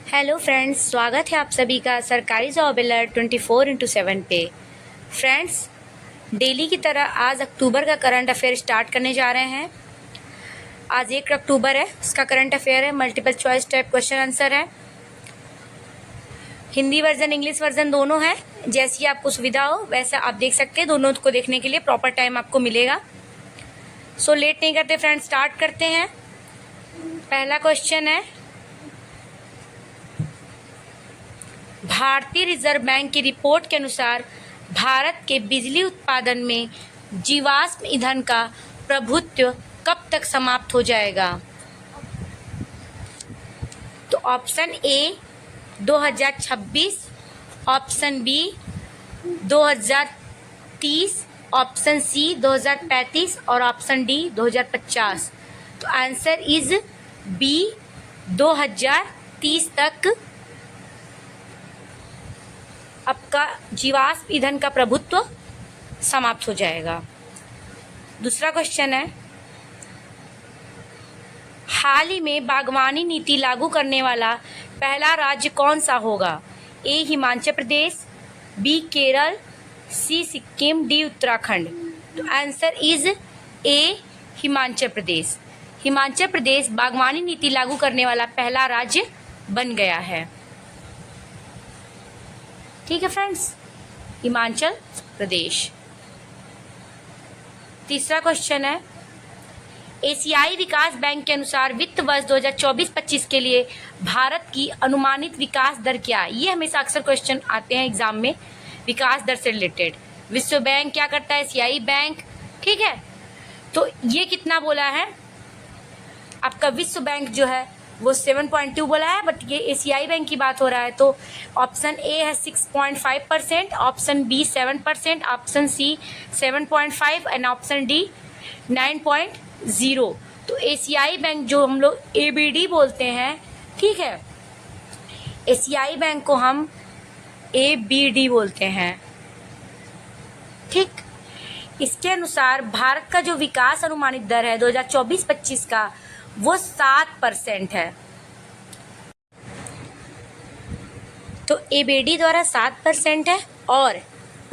Hello friends, स्वागत है आप सभी का सरकारी जॉब अलर्ट 24/7 पे। फ्रेंड्स, डेली की तरह आज अक्टूबर का करंट अफेयर स्टार्ट करने जा रहे हैं। आज 1 अक्टूबर है, इसका करंट अफेयर है, multiple choice type question answer है। हिंदी वर्जन इंग्लिश वर्जन दोनों है। जैसी आपको सुविधा हो वैसा आप देख सकते हैं। दोनों को देखने के लिए प्रॉपर टाइम आपको मिलेगा। सो लेट नहीं करते फ्रेंड्स, स्टार्ट करते हैं। पहला क्वेश्चन है, भारतीय रिजर्व बैंक की रिपोर्ट के अनुसार भारत के बिजली उत्पादन में जीवाश्म ईंधन का प्रभुत्व कब तक समाप्त हो जाएगा? तो option A 2026, option B 2030, option C 2035 और ऑप्शन डी 2050। तो आंसर इज बी 2030 तक आपका जीवाश्म ईंधन का प्रभुत्व समाप्त हो जाएगा। दूसरा क्वेश्चन है, हाल ही में बागवानी नीति लागू करने वाला पहला राज्य कौन सा होगा? ए हिमाचल प्रदेश, बी केरल, सी सिक्किम, डी उत्तराखंड। तो आंसर इज ए हिमाचल प्रदेश। हिमाचल प्रदेश बागवानी नीति लागू करने वाला पहला राज्य बन गया है। ठीक है फ्रेंड्स, हिमाचल प्रदेश। तीसरा क्वेश्चन है, एशियाई विकास बैंक के अनुसार वित्त वर्ष 2024-25 के लिए भारत की अनुमानित विकास दर क्या है? ये हमेशा अक्सर क्वेश्चन आते हैं एग्जाम में, विकास दर से रिलेटेड। विश्व बैंक क्या करता है? एशियाई बैंक। ठीक है, तो ये कितना बोला है? आपका विश्व बैंक जो है वो 7.2 बोला है, बट ये एशियाई बैंक की बात हो रहा है। तो ऑप्शन ए है 6.5%, option B 7%, option C 7.5 and option D 9.0। तो एशियाई बैंक जो हम लोग एबीडी बोलते हैं, ठीक है, एशियाई बैंक को हम एबीडी बोलते हैं। ठीक, इसके अनुसार भारत का जो विकास अनुमानित दर है 2024-25 का वो 7% है। तो एबीडी द्वारा 7% है। और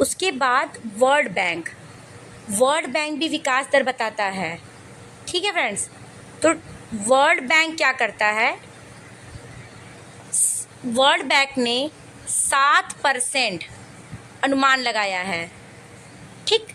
उसके बाद वर्ल्ड बैंक भी विकास दर बताता है। ठीक है फ्रेंड्स, तो वर्ल्ड बैंक क्या करता है? वर्ल्ड बैंक ने 7% अनुमान लगाया है। ठीक,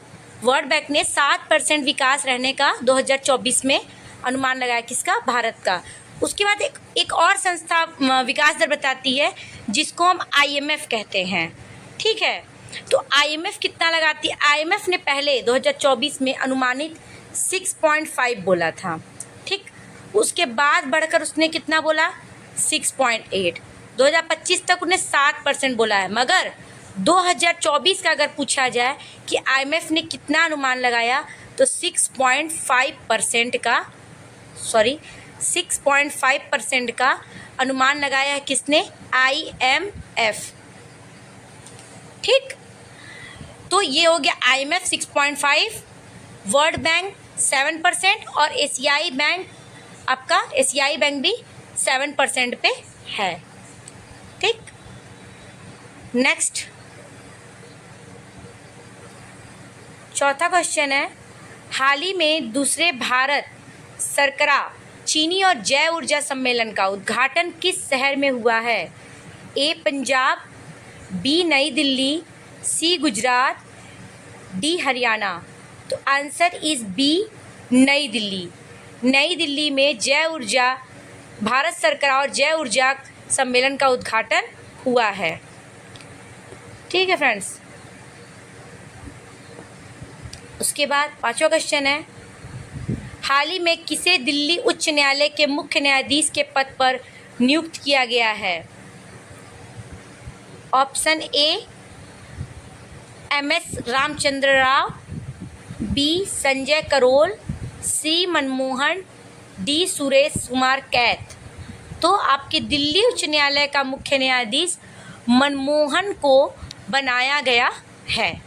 वर्ल्ड बैंक ने 7% विकास रहने का 2024 में अनुमान लगाया। किसका? भारत का। उसके बाद एक और संस्था विकास दर बताती है जिसको हम आईएमएफ कहते हैं। ठीक है, तो आईएमएफ कितना लगाती है? आईएमएफ ने पहले 2024 में अनुमानित 6.5 बोला था। ठीक, उसके बाद बढ़कर उसने कितना बोला? 6.8। 2025 तक उन्हें 7% बोला है। मगर 2024 का अगर पूछा जाए कि आईएमएफ ने कितना अनुमान लगाया, तो 6.5% का अनुमान लगाया है। किसने? आईएमएफ। ठीक, तो ये हो गया आईएमएफ 6.5, वर्ल्ड बैंक 7% और एशियाई बैंक भी 7% पे है। ठीक, नेक्स्ट चौथा क्वेश्चन है, हाल ही में दूसरे भारत सरकरा चीनी और जैव ऊर्जा सम्मेलन का उद्घाटन किस शहर में हुआ है? ए पंजाब, बी नई दिल्ली, सी गुजरात, डी हरियाणा। तो आंसर इज बी नई दिल्ली। नई दिल्ली में जैव ऊर्जा भारत सरकार और जैव ऊर्जा सम्मेलन का उद्घाटन हुआ है। ठीक है फ्रेंड्स, उसके बाद पांचवा क्वेश्चन है, हाल ही में किसे दिल्ली उच्च न्यायालय के मुख्य न्यायाधीश के पद पर नियुक्त किया गया है? Option A MS Ramachandra Rao, B Sanjay Karol, C Manmohan, D Suresh Kumar Kaith. तो आपके दिल्ली उच्च न्यायालय का मुख्य न्यायाधीश मनमोहन को बनाया गया है।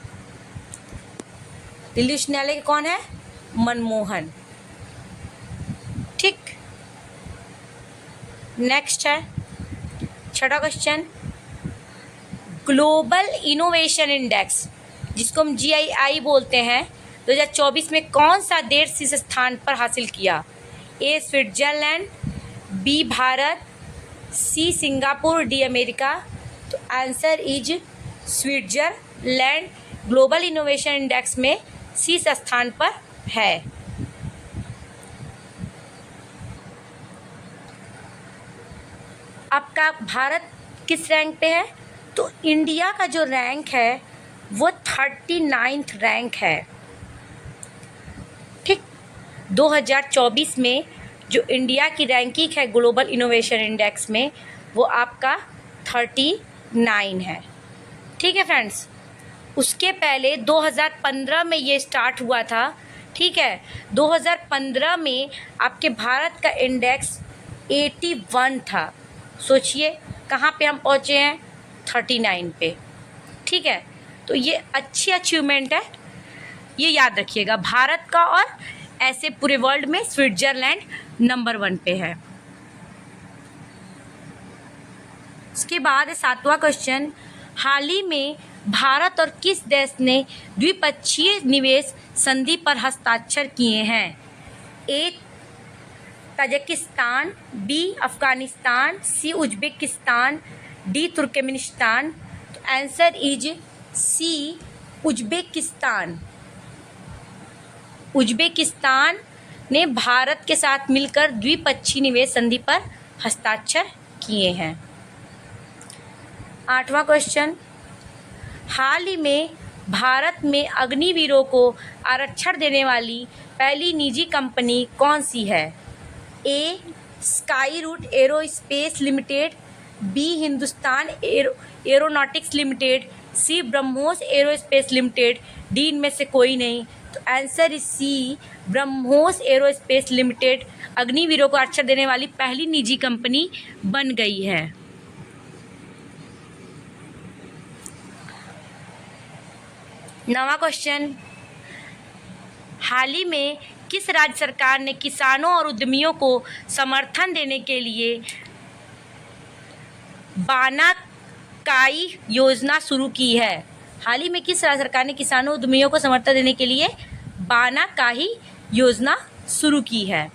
दिल्ली उच्च न्यायालय के कौन है? मनमोहन। ठीक, नेक्स्ट है, छठा क्वेश्चन, ग्लोबल इनोवेशन इंडेक्स जिसको हम GII बोलते हैं 2024 में कौन सा देश शीर्ष स्थान पर हासिल किया? A Switzerland, B Bharat, C Singapore, D America. तो answer is Switzerland global innovation index में शीर्ष स्थान पर है। आपका भारत किस रैंक पे है? तो इंडिया का जो रैंक है वो 39th रैंक है। ठीक, 2024 में जो इंडिया की रैंकिंग है ग्लोबल इनोवेशन इंडेक्स में वो आपका 39 है। ठीक है फ्रेंड्स, उसके पहले 2015 में ये स्टार्ट हुआ था। ठीक है, 2015 में आपके भारत का इंडेक्स 81 था। सोचिए कहाँ पे हम पहुँचे हैं, 39 पे। ठीक है, तो ये अच्छी अचीवमेंट है, ये याद रखिएगा भारत का। और ऐसे पूरे वर्ल्ड में स्विट्जरलैंड नंबर 1 पे है। उसके बाद 7वां क्वेश्चन, हाल ही में भारत और किस देश ने द्विपक्षीय निवेश संधि पर हस्ताक्षर किए हैं? A Tajikistan, B Afghanistan, C Uzbekistan, D Turkmenistan. तो answer is C Uzbekistan. Uzbekistan ने भारत के साथ मिलकर द्विपक्षीय निवेश संधि पर हस्ताक्षर किए हैं। 8वां क्वेश्चन, हाल ही में भारत में अग्निवीरों को आरक्षण देने वाली पहली निजी कंपनी कौन सी है? A Skyroot Aerospace Limited, B Hindustan Aeronautics Limited, C BrahMos Aerospace Limited, D इनमें से कोई नहीं। तो answer is C BrahMos Aerospace Limited अग्निवीरों को आरक्षण देने वाली पहली निजी कंपनी बन गई है। नवा क्वेश्चन, हाल ही में किस राज्य सरकार ने किसानों और उद्यमियों को समर्थन देने के लिए बानाकाई योजना शुरू की है? हाल ही में किस राज्य सरकार ने किसानों और उद्यमियों को समर्थन देने के लिए बानाकाई योजना शुरू की है?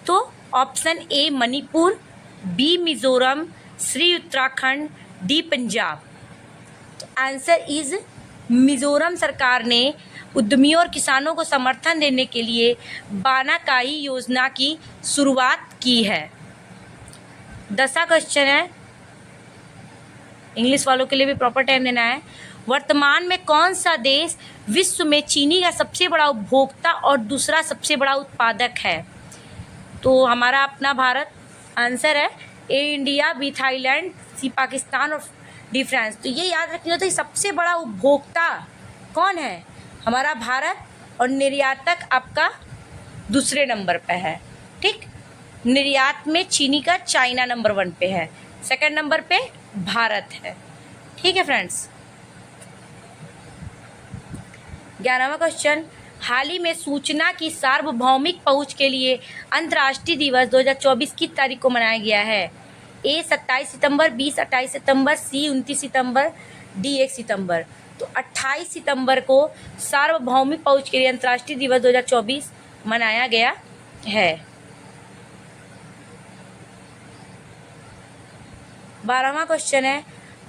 तो option A Manipur, B Mizoram, C Uttarakhand, D Punjab. तो आंसर इज मिजोरम सरकार ने उद्यमियों और किसानों को समर्थन देने के लिए बानाकाई योजना की शुरुआत की है। 10वां क्वेश्चन है, इंग्लिश वालों के लिए भी प्रॉपर टाइम देना है। वर्तमान में कौन सा देश विश्व में चीनी का सबसे बड़ा उपभोक्ता और दूसरा सबसे बड़ा उत्पादक है? तो हमारा अपना भारत आंसर है। ए इंडिया, बी थाईलैंड, सी पाकिस्तान और डी फ्रांस। तो ये याद रखिए, तो सबसे बड़ा उपभोक्ता कौन है? हमारा भारत, और निर्यातक आपका दूसरे नंबर पे है। ठीक, निर्यात में चीनी का चाइना नंबर 1 पे है, सेकंड नंबर पे भारत है। ठीक है फ्रेंड्स। 11वां क्वेश्चन, हाल ही में सूचना की सार्वभौमिक पहुंच के लिए अंतर्राष्ट्रीय दिवस 2024 की तारीख को मनाया गया है? ए 27 सितंबर, बी 28 सितंबर, सी 29 सितंबर, डी 1 सितंबर। तो 28 सितंबर को सार्वभौमिक पहुंच के लिए अंतर्राष्ट्रीय दिवस 2024 मनाया गया है। 12वां क्वेश्चन है,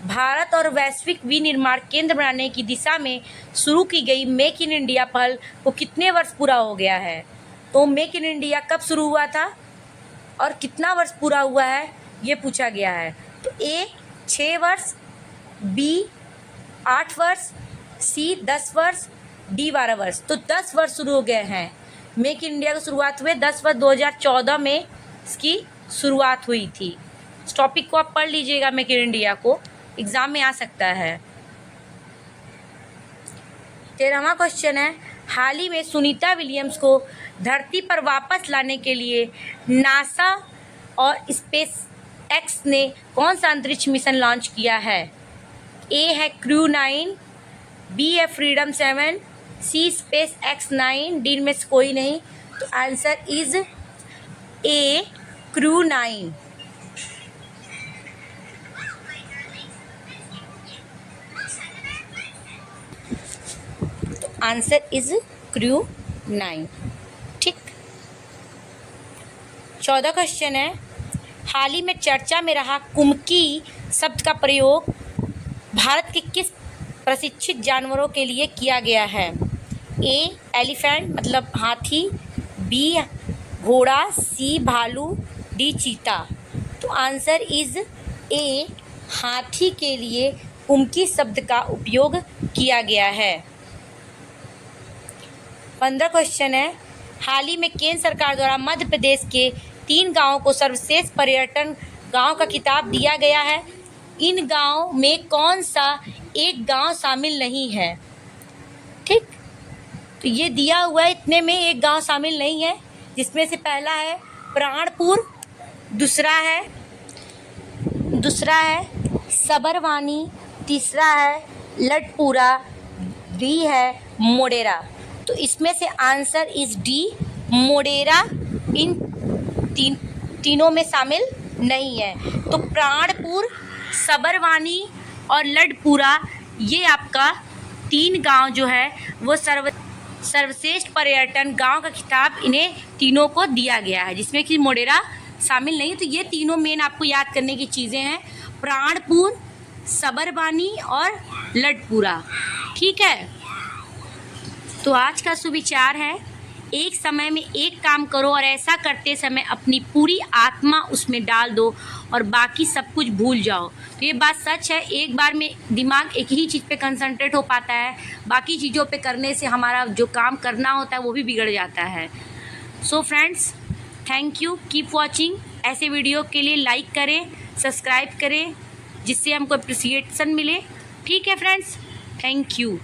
भारत और वैश्विक विनिर्माण केंद्र बनाने की दिशा में शुरू की गई मेक इन इंडिया पहल को कितने वर्ष पूरा हो गया है? तो मेक इन इंडिया कब शुरू हुआ था और कितना वर्ष पूरा हुआ है, ये पूछा गया है। तो ए 6 वर्ष, बी 8 वर्ष, सी 10 वर्ष, डी 12 वर्ष। तो 10 वर्ष शुरू हो गए हैं। मेक इन इंडिया की शुरुआत हुए 10 वर्ष 2014 में इसकी शुरुआत हुई थी। इस टॉपिक को आप पढ़ लीजिएगा, मेक इन इंडिया को एग्जाम में आ सकता है। 13वां क्वेश्चन है, हाल ही में सुनीता विलियम्स को धरती पर वापस लाने के लिए नासा और स्पेस एक्स ने कौन सा अंतरिक्ष मिशन लॉन्च किया है? ए है क्रू 9, बी है freedom 7, C SpaceX 9, D में से कोई नहीं। तो answer is A crew 9। Answer is क्रू9। ठीक। 14 क्वेश्चन है, हाल ही में चर्चा में रहा कुमकी शब्द का प्रयोग भारत के किस प्रशिक्षित जानवरों के लिए किया गया है? ए एलिफेंट मतलब हाथी, बी घोड़ा, सी भालू, डी चीता। तो आंसर इज ए हाथी के लिए कुमकी शब्द का उपयोग किया गया है। 15 क्वेश्चन है, हाल ही में केंद्र सरकार द्वारा मध्य प्रदेश के 3 गांवों को सर्वश्रेष्ठ पर्यटन गांव का खिताब दिया गया है। इन गांव में कौन सा एक गांव शामिल नहीं है? ठीक, तो ये दिया हुआ है, इतने में एक गांव शामिल नहीं है, जिसमें से पहला है प्राणपुर, दूसरा है सबरवानी, तीसरा है लटपुरा, डी है मोडेरा। तो इसमें से आंसर इज डी मोडेरा इन तीनों में शामिल नहीं है। तो प्राणपुर, सबरवानी और लटपुरा ये आपका 3 गांव जो है वो सर्वश्रेष्ठ पर्यटन गांव का खिताब इन्हें तीनों को दिया गया है, जिसमें कि मोडेरा शामिल नहीं है। तो ये तीनों मेन आपको याद करने की चीज़ें हैं, प्राणपुर, सबरवानी और लटपुरा। ठीक है, तो आज का सुविचार है, एक समय में एक काम करो और ऐसा करते समय अपनी पूरी आत्मा उसमें डाल दो और बाकी सब कुछ भूल जाओ। तो ये बात सच है, एक बार में दिमाग एक ही चीज़ पे कंसंट्रेट हो पाता है, बाकी चीज़ों पे करने से हमारा जो काम करना होता है वो भी बिगड़ जाता है। So friends, thank you, keep watching. ऐसे वीडियो के लिए लाइक करें, सब्सक्राइब करें, जिससे हमको अप्रिसिएशन मिले। ठीक है फ्रेंड्स, थैंक यू।